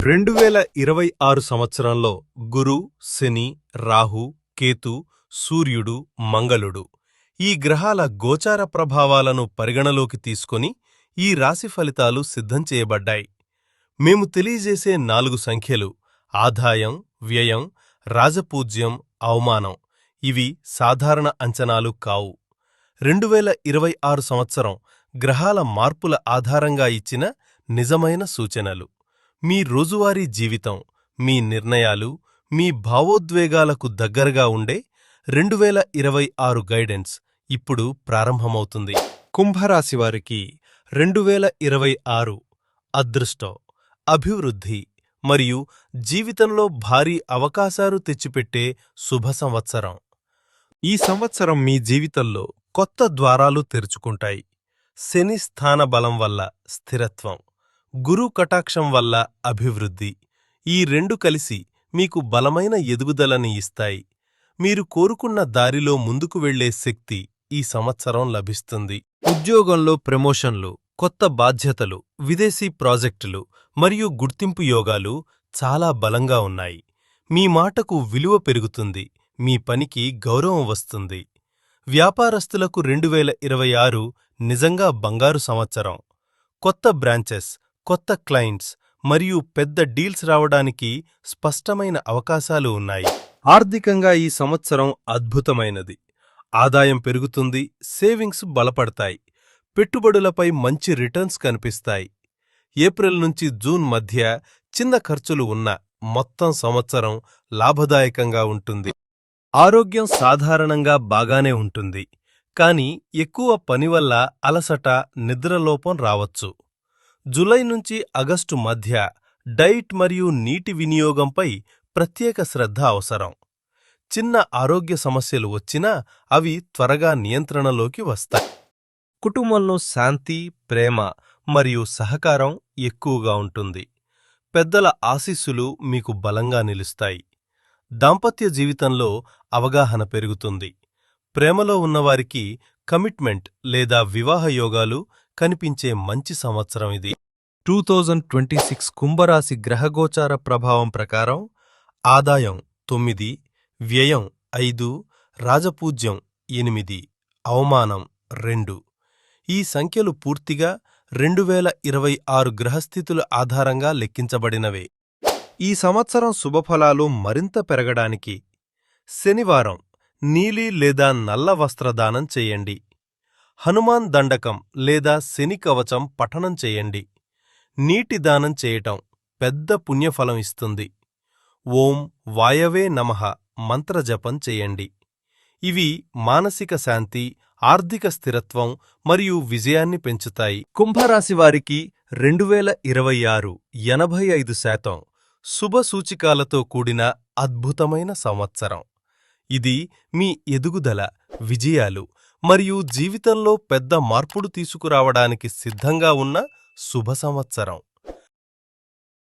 2026 సంవత్సరంలో గురు, శని, రాహు, కేతు, సూర్యుడు, మంగళుడు ఈ గ్రహాల గోచార ప్రభావాలను పరిగణలోకి తీసుకొని ఈ రాశి ఫలితాలు సిద్ధం చేయబడ్డాయి. మేము తెలియజేసే 4 సంఖ్యలు ఆదాయం, వ్యయం, రాజపూజ్యం, అవమానం. ఇవి సాధారణ అంచనాలు కావు. 2026 సంవత్సరం గ్రహాల మార్పుల ఆధారంగా ఇచ్చిన నిజమైన సూచనలు. మీ రోజువారీ జీవితం, మీ నిర్ణయాలు, మీ భావోద్వేగాలకు దగ్గరగా ఉండే 2026 గైడెన్స్ ఇప్పుడు ప్రారంభమవుతుంది. కుంభరాశివారికి 2026 అదృష్టం, అభివృద్ధి మరియు జీవితంలో భారీ అవకాశాలు తెచ్చిపెట్టే శుభ సంవత్సరం. ఈ సంవత్సరం మీ జీవితంలో కొత్త ద్వారాలు తెరుచుకుంటాయి. శని స్థాన బలం వల్ల స్థిరత్వం, గురు కటాక్షం వల్ల అభివృద్ధి. ఈ రెండు కలిసి మీకు బలమైన ఎదుగుదలని ఇస్తాయి. మీరు కోరుకున్న దారిలో ముందుకు వెళ్లే శక్తి ఈ సంవత్సరం లభిస్తుంది. ఉద్యోగంలో ప్రమోషన్లు, కొత్త బాధ్యతలు, విదేశీ ప్రాజెక్టులు మరియు గుర్తింపు యోగాలు చాలా బలంగా ఉన్నాయి. మీ మాటకు విలువ పెరుగుతుంది, మీ పనికి గౌరవం వస్తుంది. వ్యాపారస్తులకు 2026 నిజంగా బంగారు సంవత్సరం. కొత్త బ్రాంచెస్, కొత్త క్లయింట్స్ మరియు పెద్ద డీల్స్ రావడానికి స్పష్టమైన అవకాశాలు ఉన్నాయి. ఆర్థికంగా ఈ సంవత్సరం అద్భుతమైనది. ఆదాయం పెరుగుతుంది, సేవింగ్స్ బలపడతాయి, పెట్టుబడులపై మంచి రిటర్న్స్ కనిపిస్తాయి. ఏప్రిల్ నుంచి జూన్ మధ్య చిన్న ఖర్చులు ఉన్న మొత్తం సంవత్సరం లాభదాయకంగా ఉంటుంది. ఆరోగ్యం సాధారణంగా బాగానే ఉంటుంది, కానీ ఎక్కువ పని వల్ల అలసట, నిద్రలోపం రావచ్చు. జులై నుంచి ఆగస్టు మధ్య డైట్ మరియు నీటి వినియోగంపై ప్రత్యేక శ్రద్ధ అవసరం. చిన్న ఆరోగ్య సమస్యలు వచ్చినా అవి త్వరగా నియంత్రణలోకి వస్తాయి. కుటుంబంలో శాంతి, ప్రేమ మరియు సహకారం ఎక్కువగా ఉంటుంది. పెద్దల ఆశీస్సులు మీకు బలంగా నిలుస్తాయి. దాంపత్య జీవితంలో అవగాహన పెరుగుతుంది. ప్రేమలో ఉన్నవారికి కమిట్మెంట్ లేదా వివాహ యోగాలు కనిపించే మంచి సంవత్సరం ఇది. 2026 కుంభరాశి గ్రహగోచార ప్రభావం ప్రకారం ఆదాయం 9, వ్యయం 5, రాజపూజ్యం 8, అవమానం 2. ఈ సంఖ్యలు పూర్తిగా 2026 గ్రహస్థితుల ఆధారంగా లెక్కించబడినవే. ఈ సంవత్సరం శుభఫలాలు మరింత పెరగడానికి శనివారం నీలి లేదా నల్ల వస్త్రదానం చేయండి. హనుమాన్ దండకం లేదా శని కవచం పఠనం చేయండి. నీటి దానం చేయటం పెద్ద పుణ్యఫలం ఇస్తుంది. ఓం వాయవే నమః మంత్రజపం చేయండి. ఇవి మానసిక శాంతి, ఆర్థిక స్థిరత్వం మరియు విజయాన్ని పెంచుతాయి. కుంభరాశివారికి 2026 85% శుభ సూచికాలతో కూడిన అద్భుతమైన సంవత్సరం. ఇది మీ ఎదుగుదల, విజయాలు మరియు జీవితంలో పెద్ద మార్పులు తీసుకురావడానికి సిద్ధంగా ఉన్న శుభ సంవత్సరం.